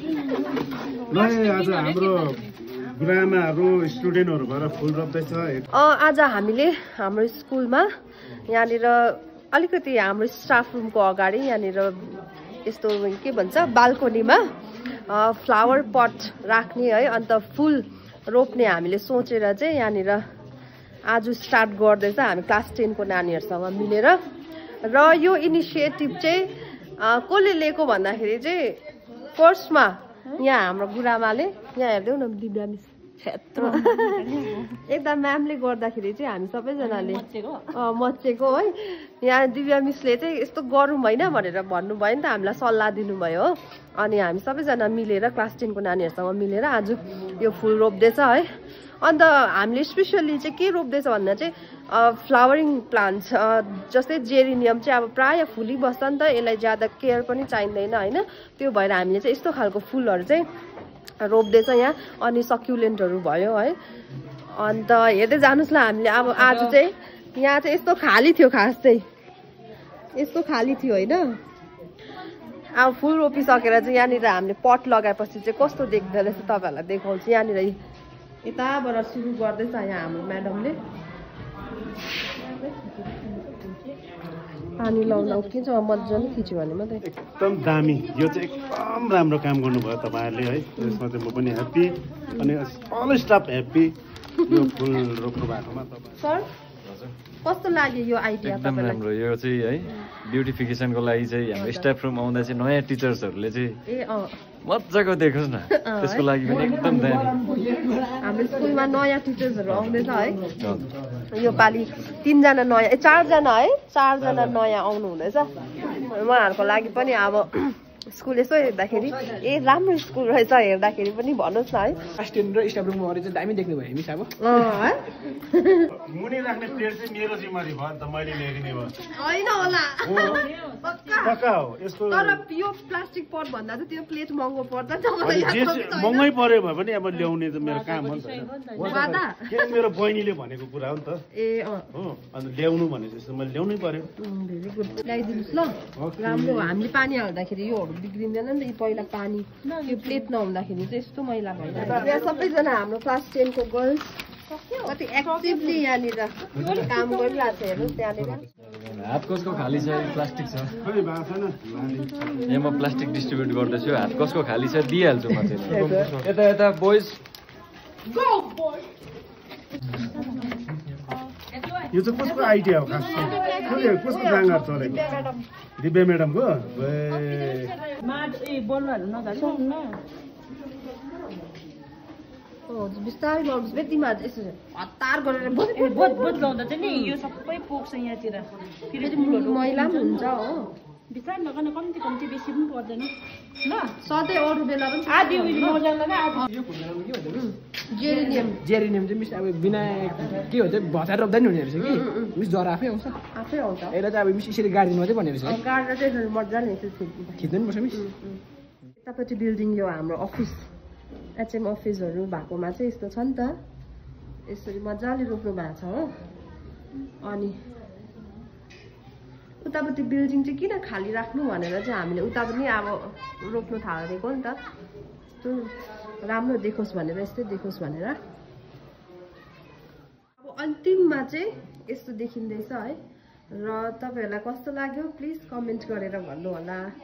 ल आज हाम्रो गुरुआमाहरू स्टुडेन्टहरू भएर फुल रोप्दैछ। आज हामीले हाम्रो स्कुलमा यहाँनिर अलिकति हाम्रो स्टाफ रुमको अगाडि यहाँनिर यस्तो के भन्छ बाल्कनीमा फ्लावर पट राख्ने है, अन्त फुल रोप्ने हामीले सोचेर चाहिँ यहाँनिर आज स्टार्ट गर्दैछ हामी क्लास 10 को नानीहरूसँग मिलेर। र यो इनिसिएटिभ चाहिँ कसले लिएको भन्दाखेरि चाहिँ फर्स्टमा यहाँ हाम्रो गुरुआमाले, यहाँ हेर्दै न दिव्या मिस क्षेत्र एकदम म्यामले गर्दाखेरि चाहिँ हामी सबैजनाले मचेको है। यहाँ दिव्या मिसले चाहिँ यस्तो गरौँ होइन भनेर भन्नुभयो नि त, हामीलाई सल्लाह दिनुभयो हो। अनि हामी सबैजना मिलेर क्लास 10 को नानीहरूसँग मिलेर आज यो फुल रोप्दैछ है। अन्त हामीले स्पेसल्ली चाहिँ के रोप्दैछ भन्दा चाहिँ फ्लावरिङ प्लान्ट्स, जस्तै जेरिनियम चाहिँ अब प्राय फुलिबस्छ नि त, यसलाई ज्यादा केयर पनि चाहिँदैन होइन। त्यो भएर हामीले चाहिँ यस्तो खालको फुलहरू चाहिँ रोप्दैछ यहाँ। अनि सक्युलेन्टहरू भयो है। अन्त हेर्दै जानुहोस् ल, हामीले अब आज चाहिँ यहाँ चाहिँ यस्तो खाली थियो, खास चाहिँ यस्तो खाली थियो होइन। अब फुल रोपिसकेर चाहिँ यहाँनिर हामीले पट लगाएपछि चाहिँ कस्तो देख्दो रहेछ तपाईँहरूलाई देखाउँछु। यहाँनिर यताबाट सुरु गर्दैछ यहाँ हाम्रो म्याडमले। पानी लाउँदा उठिन्छ, मजाले खिच्यो भने मात्रै। एकदम दामी, यो चाहिँ एकदम राम्रो काम गर्नुभयो तपाईँहरूले है। त्यसमा चाहिँ म पनि ह्याप्पी अनि अल स्टाफ ह्याप्पी यो फुल रोप्नु भएकोमा। तपाईँ सर कस्तो लाग्यो यो आइडिया? एकदम राम्रो। यो चाहिँ है ब्युटिफिकेसनको लागि चाहिँ हाम्रो स्टाफ रुम आउँदा चाहिँ नयाँ टिचर्सहरूले चाहिँ मजाको देखोस् न, त्यसको लागि पनि एकदम दामी। हाम्रो स्कुलमा नयाँ टिचर्सहरू आउँदैछ है यो पालि। 3 जना नयाँ, 4 जना है, 4 जना नयाँ आउनु हुँदैछ। उहाँहरूको लागि पनि अब स्कुल यसो हेर्दाखेरि राम्रो स्कुल रहेछ हेर्दाखेरि पनि भन्नुहोस् न है। क्लास 10 र स्टाफ रुममा अरे चाहिँ दामी देख्नु भयो मिस अब। मुनि राख्ने प्लेट चाहिँ मेरो जिम्मेवारी भयो नि त, मैले ल्याइदिने भयो होइन होला पक्का हो यसको। तर यो प्लास्टिक पट भन्दा चाहिँ त्यो प्लेट महँगो पर्छ। महँगै पर्यो भने पनि अब ल्याउने त मेरो काम हो नि त। के मेरो बहिनीले भनेको कुरा हो नि त। हो अन्त ल्याउनु भनेपछि मैले ल्याउनै पर्यो। भेरी गुड, ल्याइदिनुहोस् ल। राम्रो, हामीले पानी हाल्दाखेरि योहरू बिग्रिँदैन नि त। पहिला पानी यो प्लेट नहुँदाखेरि चाहिँ यस्तो मैला भइरहेको। यहाँ सबैजना हाम्रो क्लास 10 को गर्ल्स कति एक्टिभली यहाँनिर काम गरिरहेको छ हेर्नुहोस्। त्यहाँनिर हातकसको खाली छ, प्लास्टिक छ। यहाँ म प्लास्टिक डिस्ट्रिब्युट गर्दैछु। हातकसको खाली छ, दिइहाल्छु म चाहिँ। यता यता बोइज। यो चाहिँ कसको आइडिया हो खास? कसको जाँगर चलेको? दिव्या म्याडमको। बिस्तारै लाउँनुहोस् बेटीमा यसो हतार गरेर बोध लाउँदा चाहिँ नि यो सबै पोक्छ यहाँतिर। फेरि मैला पनि हुन्छ हो। बिस्तारै लगाउन कम्ती कम्ती बेसी पनि पर्दैन ल। सधैँ अरू बेला पनि आधी मजा लगा। यो फुलको के भन्छ? जेरिनियम चाहिँ मिस अब बिना के भन्छ भचार रोप्दा नि हुने रहेछ कि मिस जरा आफै आउँछ। आफै आउँछ। यसलाई चाहिँ अब मिस यसरी गाडिदिनु मात्रै भन्ने रहेछ। गाडेर चाहिँ मजाले खिच्नु नि पर्छ मिस। यतापट्टि बिल्डिङ यो हाम्रो अफिस एचएम अफिसहरू भएकोमा चाहिँ यस्तो छ नि त, यसरी मजाले रोप्नु भएको छ हो। अनि उतापट्टि बिल्डिङ चाहिँ किन खाली राख्नु भनेर चाहिँ हामीले उता पनि अब रोप्नु थालेको नि त, यस्तो राम्रो देखोस् भनेर, यस्तै देखोस् भनेर। अब अन्तिममा चाहिँ यस्तो देखिँदैछ है। र तपाईँहरूलाई कस्तो लाग्यो प्लिज कमेन्ट गरेर भन्नु होला।